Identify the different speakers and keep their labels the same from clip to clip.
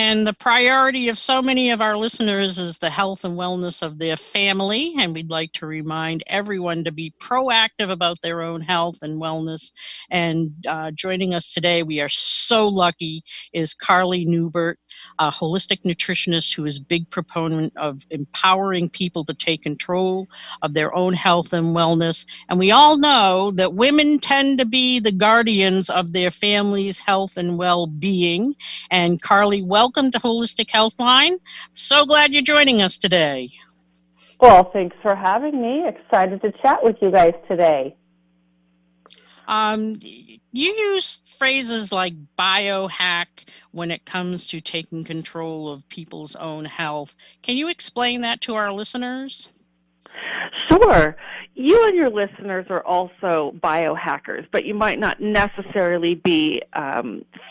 Speaker 1: And the priority of so many of our listeners is the health and wellness of their family. And we'd like to remind everyone to be proactive about their own health and wellness. And joining us today, we are so lucky, is Carly Neubert, a holistic nutritionist who is a big proponent of empowering people to take control of their own health and wellness. And we all know that women tend to be the guardians of their family's health and well-being. And Carly, welcome to Holistic Healthline. So glad you're joining us today.
Speaker 2: Well, thanks for having me. Excited to chat with you guys today.
Speaker 1: You use phrases like biohack when it comes to taking control of people's own health. Can you explain that to our listeners?
Speaker 2: Sure. You and your listeners are also biohackers, but you might not necessarily be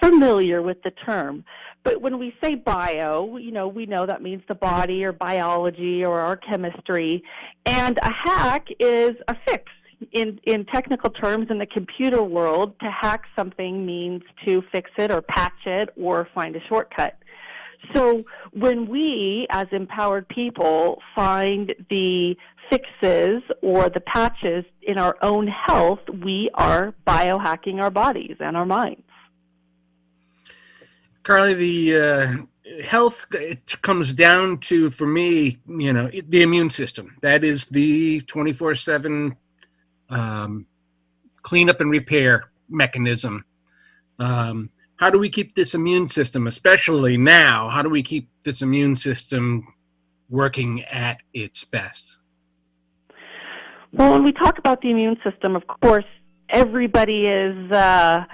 Speaker 2: familiar with the term. But when we say bio, we know that means the body or biology or our chemistry. And a hack is a fix. In technical terms, in the computer world, to hack something means to fix it or patch it or find a shortcut. So when we, as empowered people, find the fixes or the patches in our own health, we are biohacking our bodies and our minds.
Speaker 3: Carly, the health, it comes down to, for me, the immune system. That is the 24/7 cleanup and repair mechanism. How do we keep this immune system, especially now, how do we keep this immune system working at its best?
Speaker 2: Well, when we talk about the immune system, of course, everybody is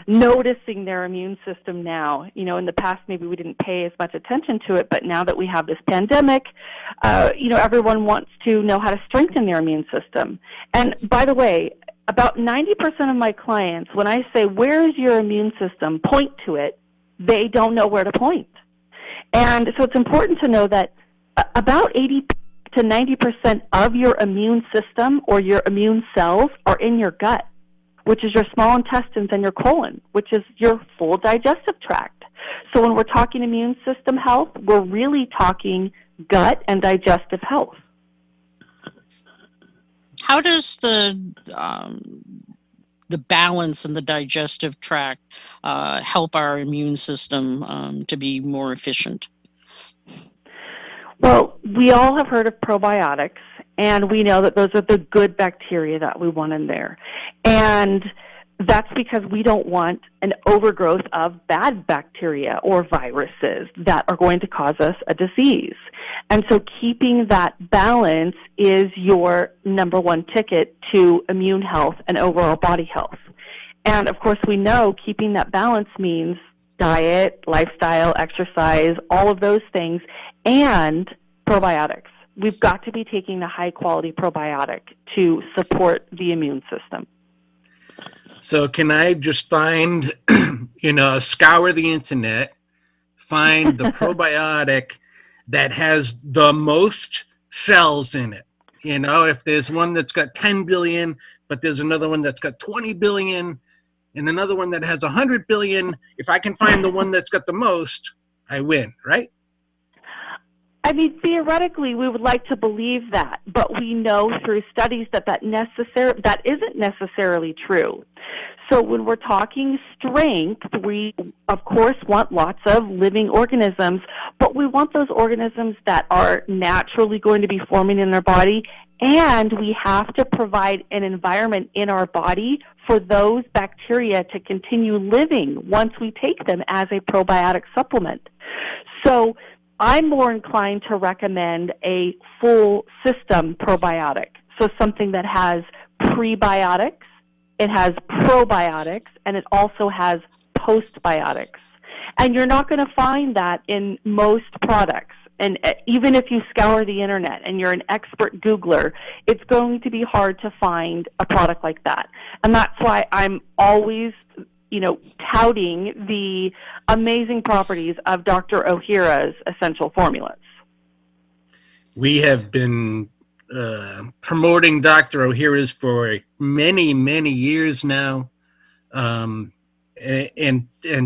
Speaker 2: noticing their immune system now. In the past, maybe we didn't pay as much attention to it, but now that we have this pandemic, everyone wants to know how to strengthen their immune system. And by the way, about 90% of my clients, when I say, where's your immune system, point to it, they don't know where to point. And so it's important to know that about 80 to 90% of your immune system or your immune cells are in your gut, which is your small intestines and your colon, which is your full digestive tract. So when we're talking immune system health, we're really talking gut and digestive health.
Speaker 1: How does the balance in the digestive tract help our immune system to be more efficient?
Speaker 2: Well, we all have heard of probiotics, and we know that those are the good bacteria that we want in there. And that's because we don't want an overgrowth of bad bacteria or viruses that are going to cause us a disease. And so keeping that balance is your number one ticket to immune health and overall body health. And of course, we know keeping that balance means diet, lifestyle, exercise, all of those things, and probiotics. We've got to be taking a high-quality probiotic to support the immune system.
Speaker 3: So can I just find, scour the internet, find the probiotic that has the most cells in it? If there's one that's got 10 billion, but there's another one that's got 20 billion, and another one that has 100 billion, if I can find the one that's got the most, I win, right?
Speaker 2: I mean, theoretically, we would like to believe that, but we know through studies that isn't necessarily true. So when we're talking strength, we, of course, want lots of living organisms, but we want those organisms that are naturally going to be forming in our body, and we have to provide an environment in our body for those bacteria to continue living once we take them as a probiotic supplement. So I'm more inclined to recommend a full system probiotic. So something that has prebiotics, it has probiotics, and it also has postbiotics. And you're not going to find that in most products. And even if you scour the internet and you're an expert Googler, it's going to be hard to find a product like that. And that's why I'm always touting the amazing properties of Dr. Ohhira's essential formulas.
Speaker 3: We have been promoting Dr. Ohhira's for many, many years now, and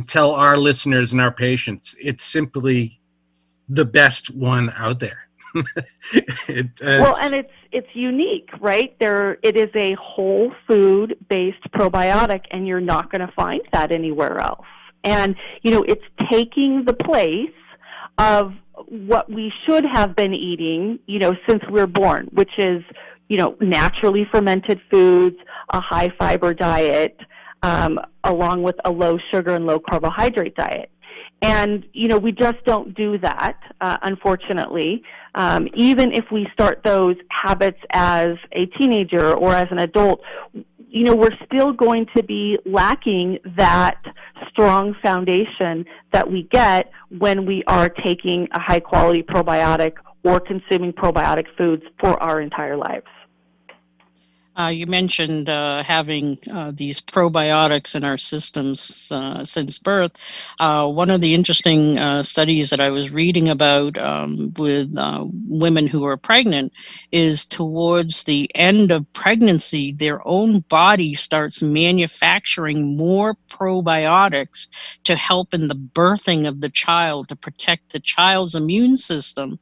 Speaker 3: tell our listeners and our patients it's simply the best one out there.
Speaker 2: Well, and it's unique, right? It is a whole food based probiotic, and you're not going to find that anywhere else. And it's taking the place of what we should have been eating, since we're born, which is naturally fermented foods, a high fiber diet, along with a low sugar and low carbohydrate diet. And, we just don't do that, unfortunately. Even if we start those habits as a teenager or as an adult, we're still going to be lacking that strong foundation that we get when we are taking a high-quality probiotic or consuming probiotic foods for our entire lives.
Speaker 1: You mentioned having these probiotics in our systems since birth. One of the interesting studies that I was reading about with women who are pregnant is towards the end of pregnancy, their own body starts manufacturing more probiotics to help in the birthing of the child, to protect the child's immune system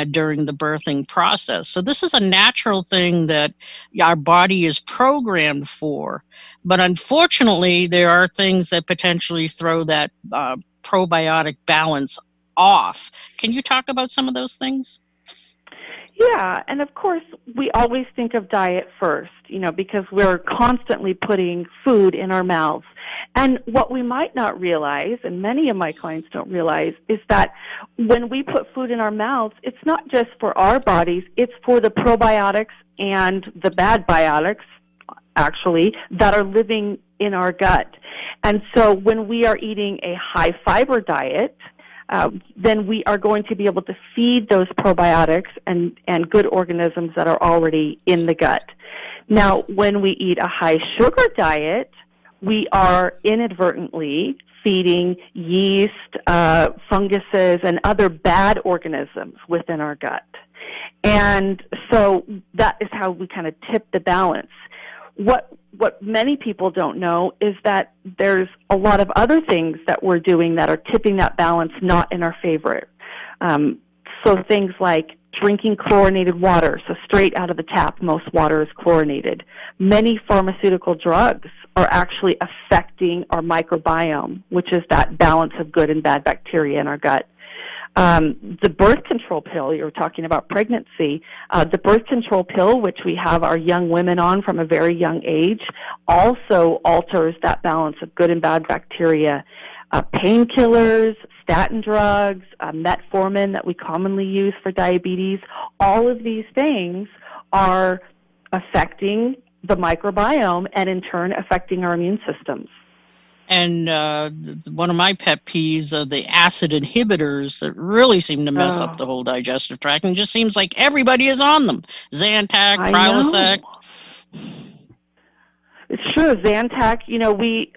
Speaker 1: during the birthing process. So this is a natural thing that our body is programmed for, but unfortunately there are things that potentially throw that probiotic balance off. Can you talk about some of those things?
Speaker 2: Yeah, and of course we always think of diet first, because we're constantly putting food in our mouths. And what we might not realize, and many of my clients don't realize, is that when we put food in our mouths, it's not just for our bodies, it's for the probiotics and the bad biotics, actually, that are living in our gut. And so when we are eating a high-fiber diet, then we are going to be able to feed those probiotics and good organisms that are already in the gut. Now, when we eat a high-sugar diet, we are inadvertently feeding yeast, funguses, and other bad organisms within our gut. And so that is how we kind of tip the balance. What many people don't know is that there's a lot of other things that we're doing that are tipping that balance not in our favor. So things like drinking chlorinated water, so straight out of the tap, most water is chlorinated. Many pharmaceutical drugs are actually affecting our microbiome, which is that balance of good and bad bacteria in our gut. The birth control pill, you were talking about pregnancy, the birth control pill, which we have our young women on from a very young age, also alters that balance of good and bad bacteria. Painkillers, statin drugs, metformin that we commonly use for diabetes, all of these things are affecting the microbiome and in turn affecting our immune systems.
Speaker 1: And one of my pet peeves are the acid inhibitors that really seem to mess up the whole digestive tract. And it just seems like everybody is on them. Zantac, Prilosec.
Speaker 2: It's true. Zantac, we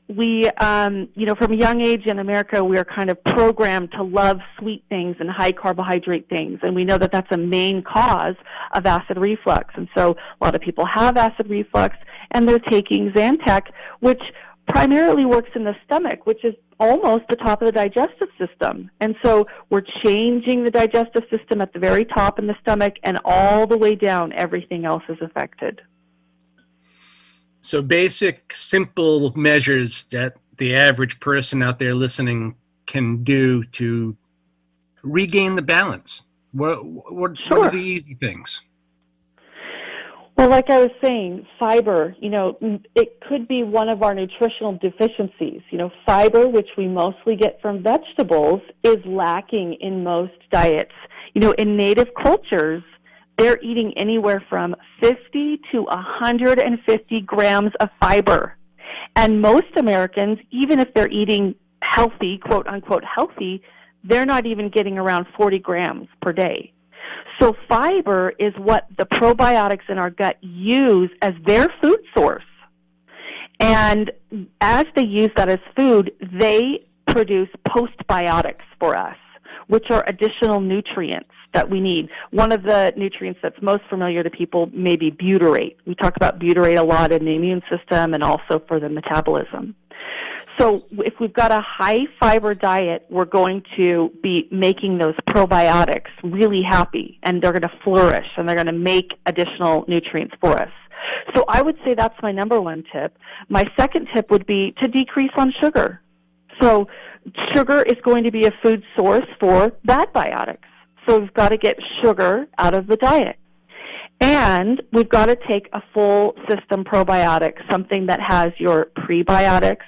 Speaker 2: from a young age in America, we are kind of programmed to love sweet things and high carbohydrate things. And we know that that's a main cause of acid reflux. And so a lot of people have acid reflux and they're taking Zantac, which primarily works in the stomach, which is almost the top of the digestive system. And so we're changing the digestive system at the very top in the stomach, and all the way down, everything else is affected.
Speaker 3: So basic, simple measures that the average person out there listening can do to regain the balance. What are the easy things?
Speaker 2: Well, like I was saying, fiber, it could be one of our nutritional deficiencies. Fiber, which we mostly get from vegetables, is lacking in most diets. In native cultures, they're eating anywhere from 50 to 150 grams of fiber. And most Americans, even if they're eating healthy, quote unquote healthy, they're not even getting around 40 grams per day. So fiber is what the probiotics in our gut use as their food source. And as they use that as food, they produce postbiotics for us, which are additional nutrients that we need. One of the nutrients that's most familiar to people may be butyrate. We talk about butyrate a lot in the immune system and also for the metabolism. So if we've got a high fiber diet, we're going to be making those probiotics really happy, and they're going to flourish, and they're going to make additional nutrients for us. So I would say that's my number one tip. My second tip would be to decrease on sugar. So sugar is going to be a food source for bad biotics. So we've got to get sugar out of the diet. And we've got to take a full system probiotic, something that has your prebiotics,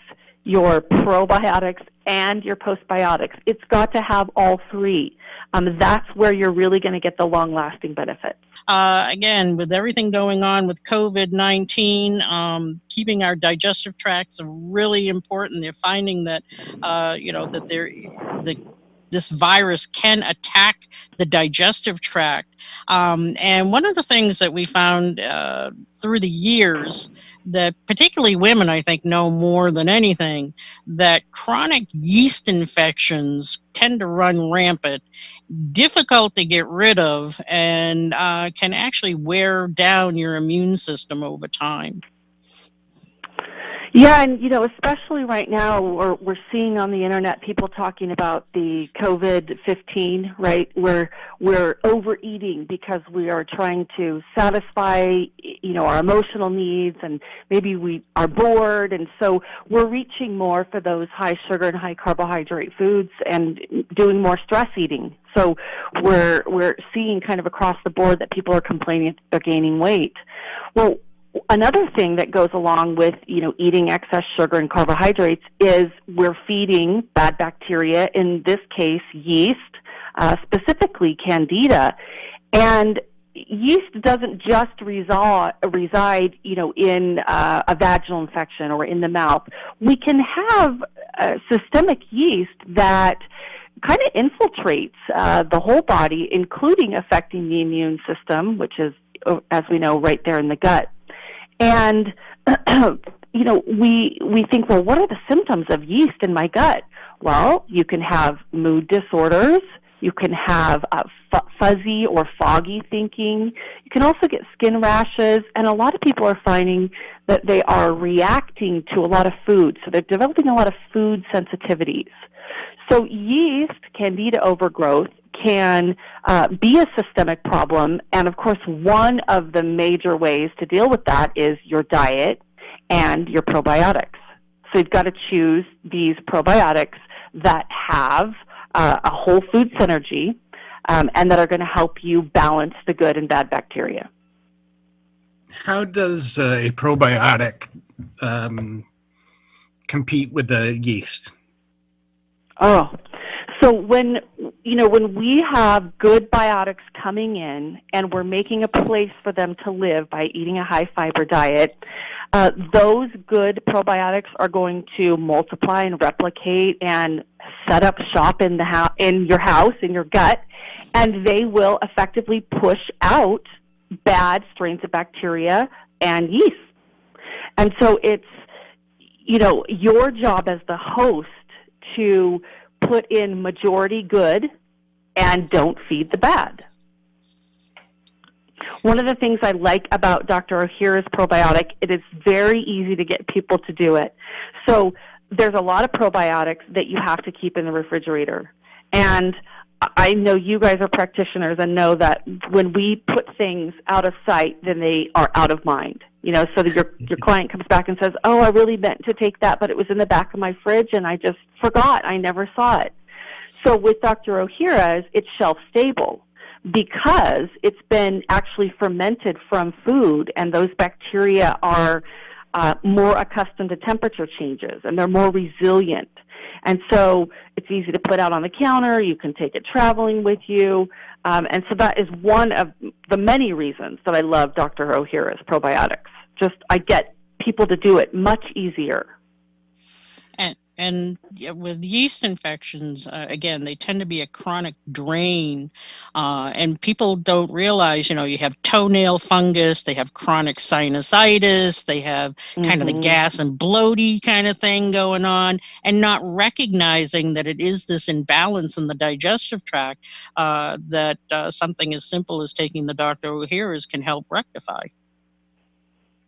Speaker 2: your probiotics, and your postbiotics. It's got to have all three. That's where you're really going to get the long-lasting benefits.
Speaker 1: Again, with everything going on with COVID-19, keeping our digestive tracts really important. They're finding that, this virus can attack the digestive tract. And one of the things that we found through the years that particularly women, I think, know more than anything, that chronic yeast infections tend to run rampant, difficult to get rid of, and can actually wear down your immune system over time.
Speaker 2: Yeah, and especially right now, we're seeing on the internet people talking about the COVID-15, right? We're overeating because we are trying to satisfy, our emotional needs, and maybe we are bored, and so we're reaching more for those high sugar and high carbohydrate foods and doing more stress eating. So we're seeing kind of across the board that people are complaining they're gaining weight. Well, another thing that goes along with, eating excess sugar and carbohydrates is we're feeding bad bacteria, in this case yeast, specifically Candida. And yeast doesn't just reside, in a vaginal infection or in the mouth. We can have systemic yeast that kind of infiltrates the whole body, including affecting the immune system, which is, as we know, right there in the gut. And, we think, well, what are the symptoms of yeast in my gut? Well, you can have mood disorders. You can have fuzzy or foggy thinking. You can also get skin rashes. And a lot of people are finding that they are reacting to a lot of food. So they're developing a lot of food sensitivities. So yeast, Candida overgrowth, can be a systemic problem, and of course one of the major ways to deal with that is your diet and your probiotics. So you've got to choose these probiotics that have a whole food synergy and that are going to help you balance the good and bad bacteria.
Speaker 3: How does a probiotic compete with the yeast?
Speaker 2: Oh, so when we have good biotics coming in and we're making a place for them to live by eating a high fiber diet, those good probiotics are going to multiply and replicate and set up shop in your house, in your gut, and they will effectively push out bad strains of bacteria and yeast. And so it's, your job as the host to put in majority good and don't feed the bad. One of the things I like about Dr. Ohhira's probiotic, it is very easy to get people to do it. So there's a lot of probiotics that you have to keep in the refrigerator. And I know you guys are practitioners and know that when we put things out of sight, then they are out of mind. So that your client comes back and says, oh, I really meant to take that, but it was in the back of my fridge and I just forgot. I never saw it. So with Dr. Ohhira's, it's shelf stable because it's been actually fermented from food, and those bacteria are more accustomed to temperature changes and they're more resilient. And so it's easy to put out on the counter. You can take it traveling with you. And so that is one of the many reasons that I love Dr. Ohhira's probiotics. Just I get people to do it much easier.
Speaker 1: And with yeast infections, again, they tend to be a chronic drain. And people don't realize, you have toenail fungus, they have chronic sinusitis, they have kind of the gas and bloaty kind of thing going on, and not recognizing that it is this imbalance in the digestive tract that something as simple as taking the Dr. Ohhira's can help rectify.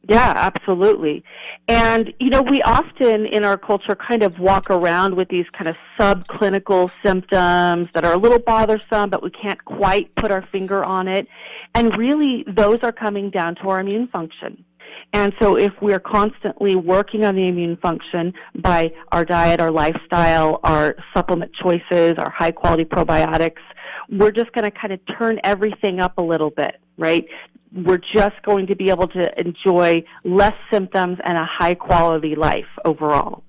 Speaker 2: Yeah, absolutely. And, we often in our culture kind of walk around with these kind of subclinical symptoms that are a little bothersome, but we can't quite put our finger on it. And really, those are coming down to our immune function. And so if we're constantly working on the immune function by our diet, our lifestyle, our supplement choices, our high-quality probiotics, we're just going to kind of turn everything up a little bit, right? We're just going to be able to enjoy less symptoms and a high-quality life overall.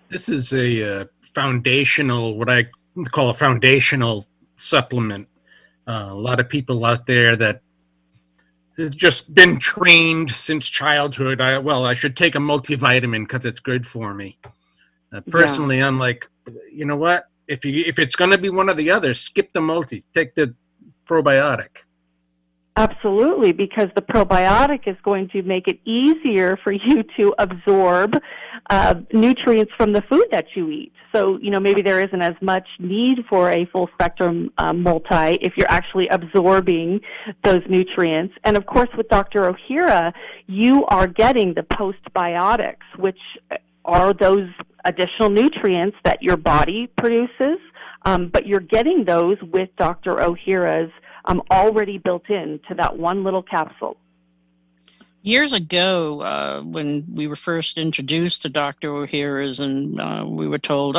Speaker 3: This is a foundational, what I call a foundational supplement. A lot of people out there that have just been trained since childhood. I should take a multivitamin because it's good for me. Personally, yeah. I'm like, you know what? If it's going to be one or the other, skip the multi. Take the probiotic.
Speaker 2: Absolutely, because the probiotic is going to make it easier for you to absorb nutrients from the food that you eat. So, maybe there isn't as much need for a full spectrum multi if you're actually absorbing those nutrients. And of course, with Dr. Ohhira, you are getting the postbiotics, which are those additional nutrients that your body produces, but you're getting those with Dr. Ohhira's already built into that one little capsule.
Speaker 1: Years ago, when we were first introduced to Dr. Ohhira's, and we were told,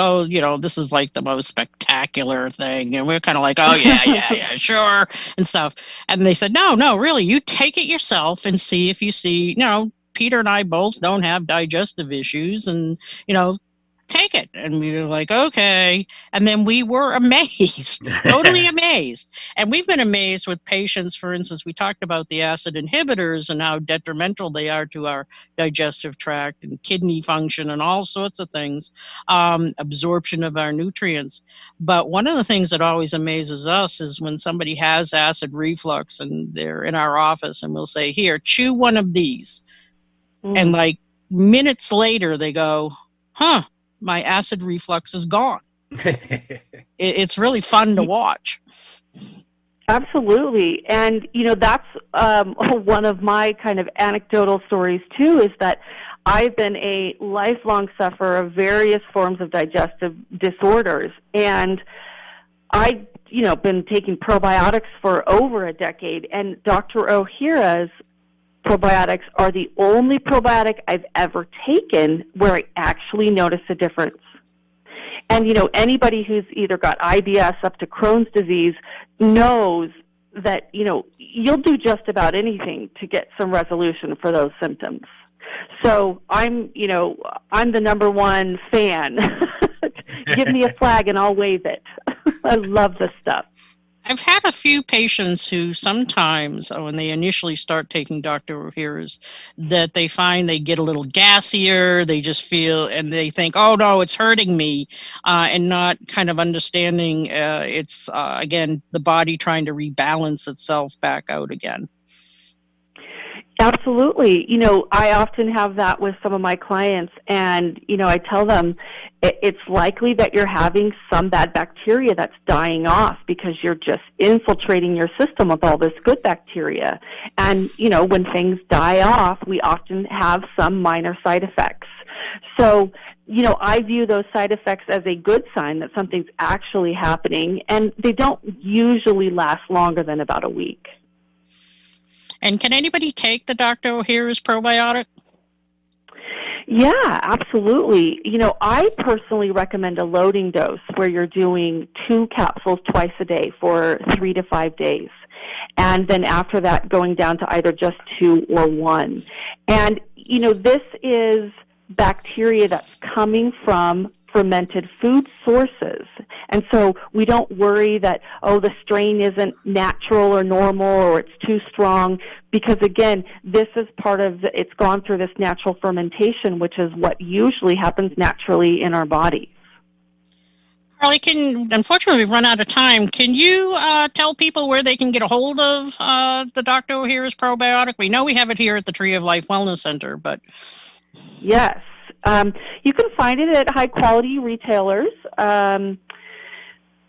Speaker 1: this is like the most spectacular thing. And we were kind of like, oh, yeah, sure, and stuff. And they said, no, really, you take it yourself and see if you see, Peter and I both don't have digestive issues, and, take it. And we were like, okay. And then we were amazed, totally amazed. And we've been amazed with patients. For instance, we talked about the acid inhibitors and how detrimental they are to our digestive tract and kidney function and all sorts of things, absorption of our nutrients. But one of the things that always amazes us is when somebody has acid reflux and they're in our office and we'll say, here, chew one of these. And like minutes later, they go, my acid reflux is gone. It's really fun to watch.
Speaker 2: Absolutely. And, that's one of my kind of anecdotal stories, too, is that I've been a lifelong sufferer of various forms of digestive disorders. And I've, been taking probiotics for over a decade. And Dr. Ohhira's probiotics are the only probiotic I've ever taken where I actually notice a difference. And, anybody who's either got IBS up to Crohn's disease knows that, you'll do just about anything to get some resolution for those symptoms. So I'm the number one fan. Give me a flag and I'll wave it. I love this stuff.
Speaker 1: I've had a few patients who sometimes, when they initially start taking Dr. Ohhira's, that they find they get a little gassier, they just feel, and they think, oh no, it's hurting me, and not kind of understanding it's, again, the body trying to rebalance itself back out again.
Speaker 2: Absolutely. I often have that with some of my clients, and, I tell them it's likely that you're having some bad bacteria that's dying off because you're just infiltrating your system with all this good bacteria. And, when things die off, we often have some minor side effects. So, I view those side effects as a good sign that something's actually happening, and they don't usually last longer than about a week.
Speaker 1: And can anybody take the Dr. Ohhira's probiotic?
Speaker 2: Yeah, absolutely. I personally recommend a loading dose where you're doing 2 capsules twice a day for 3 to 5 days. And then after that, going down to either just 2 or 1. And, this is bacteria that's coming from fermented food sources. And so we don't worry that, the strain isn't natural or normal or it's too strong, because again, this is part of, it's gone through this natural fermentation, which is what usually happens naturally in our bodies.
Speaker 1: Carly, unfortunately, we've run out of time. Can you tell people where they can get a hold of the Dr. Ohhira's probiotic? We know we have it here at the Tree of Life Wellness Center, but...
Speaker 2: Yes. You can find it at high-quality retailers,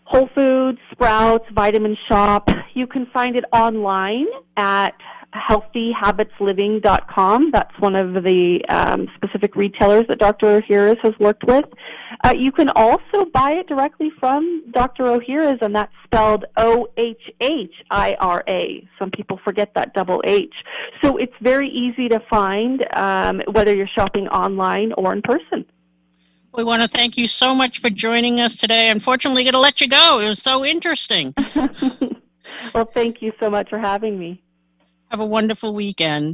Speaker 2: Whole Foods, Sprouts, Vitamin Shop. You can find it online at healthyhabitsliving.com. That's one of the specific retailers that Dr. Ohhira's has worked with. You can also buy it directly from Dr. Ohhira's, and that's spelled Ohhira. Some people forget that double H. So it's very easy to find, whether you're shopping online or in person.
Speaker 1: We want to thank you so much for joining us today. Unfortunately, going to let you go. It was so interesting.
Speaker 2: Well, thank you so much for having me.
Speaker 1: Have a wonderful weekend.